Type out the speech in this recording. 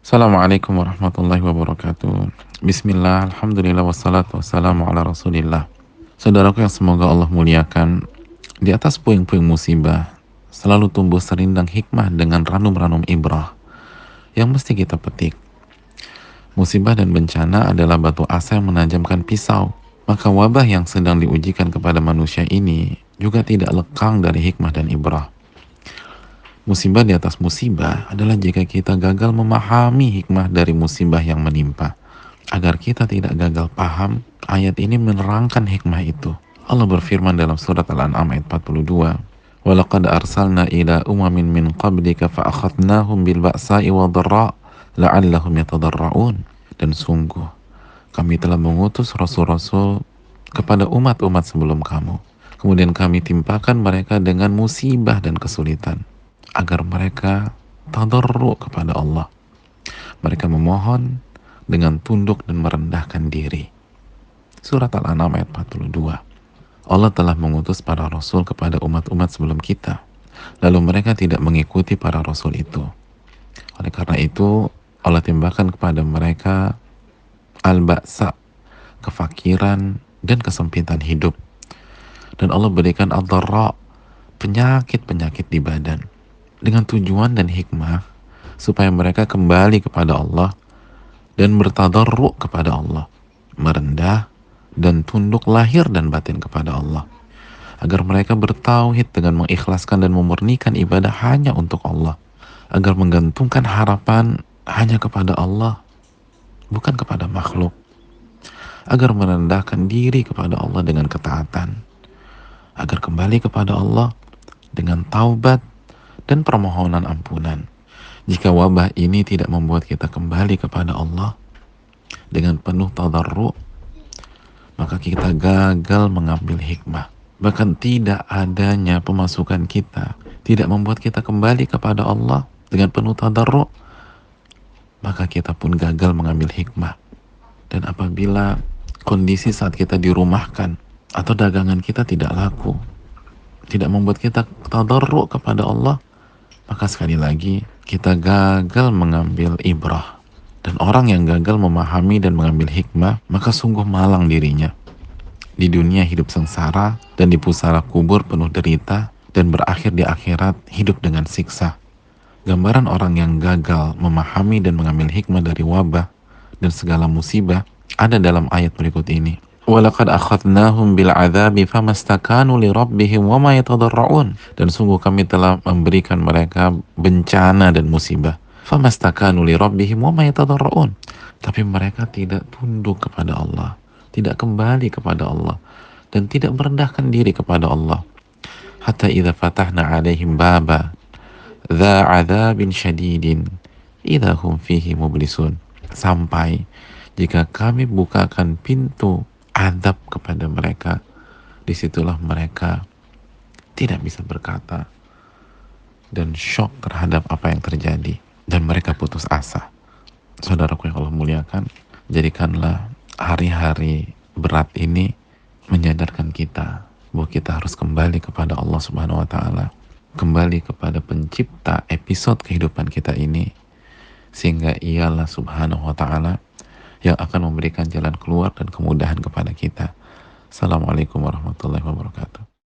Assalamualaikum warahmatullahi wabarakatuh. Bismillah, alhamdulillah, wassalatu wassalamu ala rasulillah. Saudaraku yang semoga Allah muliakan, di atas puing-puing musibah selalu tumbuh serindang hikmah dengan ranum-ranum ibrah yang mesti kita petik. Musibah dan bencana adalah batu asa yang menajamkan pisau. Maka wabah yang sedang diujikan kepada manusia ini juga tidak lekang dari hikmah dan ibrah. Musibah di atas musibah adalah jika kita gagal memahami hikmah dari musibah yang menimpa. Agar kita tidak gagal paham, ayat ini menerangkan hikmah itu. Allah berfirman dalam surat Al-An'am ayat 42, وَلَقَدْ أَرْسَلْنَا إِلَىٰ أُمَمٍ مِّن قَبْلِكَ فَأَخَذْنَاهُمْ بِالْبَأْسَاءِ وَالضَّرَّاءِ لَعَلَّهُمْ يَتَضَرَّعُونَ. Dan sungguh, kami telah mengutus rasul-rasul kepada umat-umat sebelum kamu. Kemudian kami timpakan mereka dengan musibah dan kesulitan, agar mereka tadarru kepada Allah. Mereka memohon dengan tunduk dan merendahkan diri. Surat Al-An'am ayat 42. Allah telah mengutus para rasul kepada umat-umat sebelum kita, lalu mereka tidak mengikuti para rasul itu. Oleh karena itu, Allah timpakan kepada mereka al-ba'sa, kefakiran dan kesempitan hidup. Dan Allah berikan ad-dharra, penyakit-penyakit di badan, dengan tujuan dan hikmah supaya mereka kembali kepada Allah dan bertadarru kepada Allah, merendah dan tunduk lahir dan batin kepada Allah, agar mereka bertauhid dengan mengikhlaskan dan memurnikan ibadah hanya untuk Allah, agar menggantungkan harapan hanya kepada Allah, bukan kepada makhluk, agar merendahkan diri kepada Allah dengan ketaatan, agar kembali kepada Allah dengan taubat dan permohonan ampunan. Jika wabah ini tidak membuat kita kembali kepada Allah dengan penuh tadarru, maka kita gagal mengambil hikmah. Bahkan tidak adanya pemasukan kita tidak membuat kita kembali kepada Allah dengan penuh tadarru, maka kita pun gagal mengambil hikmah. Dan apabila kondisi saat kita dirumahkan atau dagangan kita tidak laku, tidak membuat kita tadarru kepada Allah, maka sekali lagi kita gagal mengambil ibrah. Dan orang yang gagal memahami dan mengambil hikmah, maka sungguh malang dirinya. Di dunia hidup sengsara, dan di pusara kubur penuh derita, dan berakhir di akhirat hidup dengan siksa. Gambaran orang yang gagal memahami dan mengambil hikmah dari wabah dan segala musibah ada dalam ayat berikut ini. وَلَقَدْ أَخَذْنَاهُمْ بِالْعَذَابِ فَمَا اسْتَكَانُوا لِرَبِّهِمْ وَمَا يَتَضَرَّعُونَ. Dan sungguh kami telah memberikan mereka bencana dan musibah. فَمَا اسْتَكَانُوا لِرَبِّهِمْ وَمَا يَتَضَرَّعُونَ. Tapi mereka tidak tunduk kepada Allah, tidak kembali kepada Allah, dan tidak merendahkan diri kepada Allah. Hatta idza fatahna 'alaihim baba dza 'adzabin syadidin idza hum fihi mublisun. Sampai jika kami bukakan pintu adab kepada mereka, disitulah mereka tidak bisa berkata dan shock terhadap apa yang terjadi, dan mereka putus asa. Saudaraku yang Allah muliakan, jadikanlah hari-hari berat ini menyadarkan kita bahwa kita harus kembali kepada Allah Subhanahu wa Ta'ala, kembali kepada pencipta episode kehidupan kita ini, sehingga ialah Subhanahu wa Ta'ala yang akan memberikan jalan keluar dan kemudahan kepada kita. Assalamualaikum warahmatullahi wabarakatuh.